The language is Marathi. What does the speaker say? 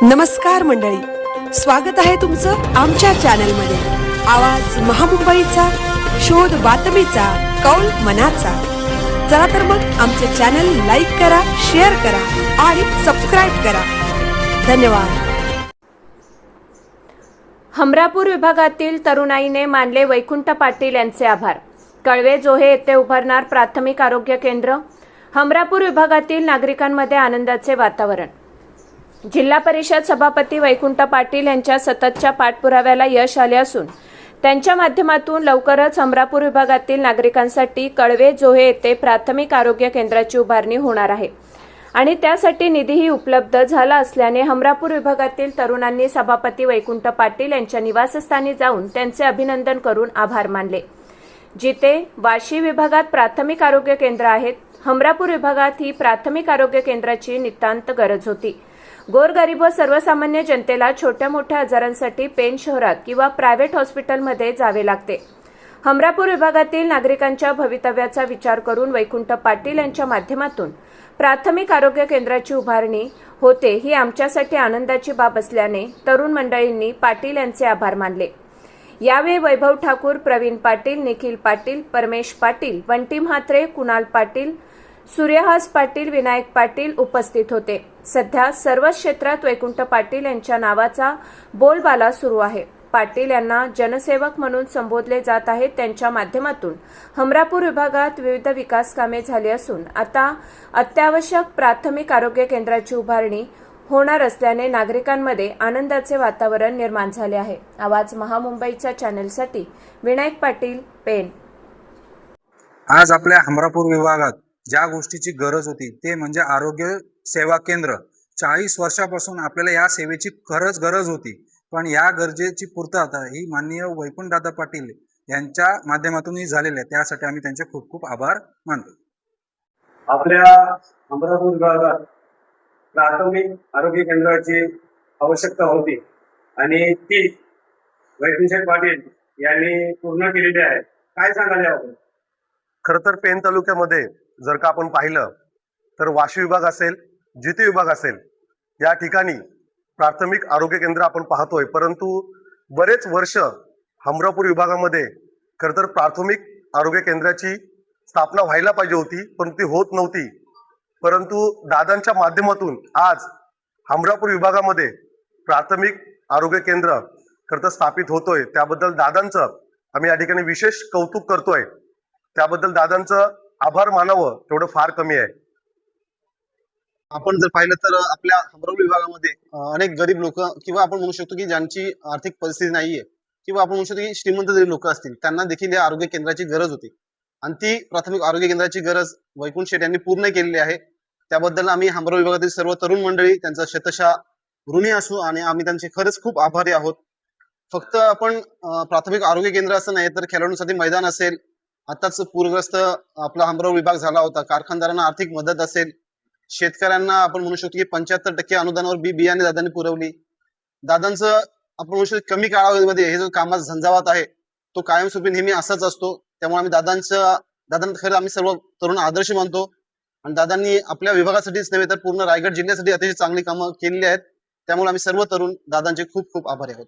नमस्कार मंडळी, स्वागत आहे तुमचं आमच्या चॅनलमध्ये। आवाज महामुंबईचा, शोध बातमीचा, कौल मनाचा। चला तर मग आमचे चॅनल लाईक करा, शेअर करा आणि सबस्क्राइब करा। धन्यवाद। हमरापूर विभागातील तरुणाईने मानले वैकुंठ पाटील यांचे आभार। कळवे जोहे येथे उभारणार प्राथमिक आरोग्य केंद्र। हमरापूर विभागातील नागरिकांमध्ये आनंदाचे वातावरण। जिल्हा परिषद सभापती वैकुंठ पाटील यांच्या सततच्या पाठपुराव्याला यश आले असून त्यांच्या माध्यमातून लवकरच हमरापूर विभागातील नागरिकांसाठी कळवे जोहे येथे प्राथमिक आरोग्य केंद्राची उभारणी होणार आहे आणि त्यासाठी निधीही उपलब्ध झाला असल्याने हमरापूर विभागातील तरुणांनी सभापती वैकुंठ पाटील यांच्या निवासस्थानी जाऊन त्यांचे अभिनंदन करून आभार मानले। जिथे वाशी विभागात प्राथमिक आरोग्य केंद्र आहेत, हमरापूर विभागात ही प्राथमिक आरोग्य केंद्राची नितांत गरज होती। गोरगरीब व सर्वसामान्य जनतेला छोट्या मोठ्या आजारांसाठी पेण शहरात किंवा प्रायव्हेट हॉस्पिटलमध्ये जावे लागते। हमरापूर विभागातील नागरिकांच्या भवितव्याचा विचार करून वैकुंठ पाटील यांच्या माध्यमातून प्राथमिक आरोग्य केंद्राची उभारणी होते ही आमच्यासाठी आनंदाची बाब असल्याने तरुण मंडळींनी पाटील यांचे आभार मानले। यावेळी वैभव ठाकूर, प्रवीण पाटील, निखिल पाटील, परमेश पाटील, बंटी म्हात्रे, कुणाल पाटील, सूर्यहास पाटील, विनायक पाटील उपस्थित होते। सध्या सर्वच क्षेत्रात वैकुंठ पाटील यांच्या नावाचा बोलबाला सुरू आहे। पाटील यांना जनसेवक म्हणून संबोधले जात आहे। त्यांच्या माध्यमातून हमरापूर विभागात विविध विकास कामे झाली असून आता अत्यावश्यक प्राथमिक आरोग्य केंद्राची उभारणी होणार असल्याने नागरिकांमध्ये आनंदाचे वातावरण निर्माण झाले आहे। आवाज महामुंबईच्या चॅनलसाठी विनायक पाटील, पेण। आज आपल्या हमरापूर विभागात ज्या गोष्टीची गरज होती ते म्हणजे आरोग्य सेवा केंद्र। 40 वर्षापासून आपल्याला या सेवेची खरंच गरज होती, पण या गरजेची पूर्तता ही माननीय वैकुंठदादा पाटील यांच्या माध्यमातूनही झालेली आहे। त्यासाठी आम्ही त्यांचे खूप खूप आभार मानतो। आपल्या हमरापूर विभागात प्राथमिक आरोग्य केंद्राची आवश्यकता होती आणि ती वैकुंठ पाटील यांनी पूर्ण केलेली आहे। काय सांगाल यावर? खरं तर पेण तालुक्यामध्ये जर का आपण पाहिलं तर वाशी विभाग असेल, जिते विभाग असेल, या ठिकाणी प्राथमिक आरोग्य केंद्र आपण पाहतोय, परंतु बरेच वर्ष हमरापूर विभागामध्ये खरं तर प्राथमिक आरोग्य केंद्राची स्थापना व्हायला पाहिजे होती, पण ती होत नव्हती। परंतु दादांच्या माध्यमातून आज हमरापूर विभागामध्ये प्राथमिक आरोग्य केंद्र खरं तर स्थापित होतोय। त्याबद्दल दादांचं आम्ही या ठिकाणी विशेष कौतुक करतोय। त्याबद्दल दादांचं आभार मानावं तेवढं फार कमी आहे। आपण जर पाहिलं तर आपल्या हमरापूर विभागामध्ये अनेक गरीब लोक किंवा आपण म्हणू शकतो की ज्यांची आर्थिक परिस्थिती नाहीये किंवा आपण म्हणू शकतो की श्रीमंत जरी लोक असतील त्यांना देखील या आरोग्य केंद्राची गरज होती आणि ती प्राथमिक आरोग्य केंद्राची गरज वैकुंठ शेठ यांनी पूर्ण केलेली आहे। त्याबद्दल आम्ही हमरापूर विभागातील सर्व तरुण मंडळी त्यांचा शतशः ऋणी असू आणि आम्ही त्यांचे खरंच खूप आभारी आहोत। फक्त आपण प्राथमिक आरोग्य केंद्र असं नाही तर खेळाडूंसाठी मैदान असेल, आताच पूरग्रस्त आपला हमरापूर विभाग झाला होता, कारखानदारांना आर्थिक मदत असेल, शेतकऱ्यांना आपण म्हणू शकतो की 75% अनुदानावर बियाणे दादांनी पुरवली। दादांचं आपण म्हणू शकतो कमी कालावधीमध्ये हे जो कामाचा झंझावात आहे तो कायमस्वरूपी नेहमी असाच असतो। त्यामुळे आम्ही दादांना खरं आम्ही सर्व तरुण आदर्श मानतो आणि दादांनी आपल्या विभागासाठीच नव्हे तर पूर्ण रायगड जिल्ह्यासाठी अतिशय चांगली कामं केलेली आहेत। त्यामुळे आम्ही सर्व तरुण दादांचे खूप खूप आभारी आहोत।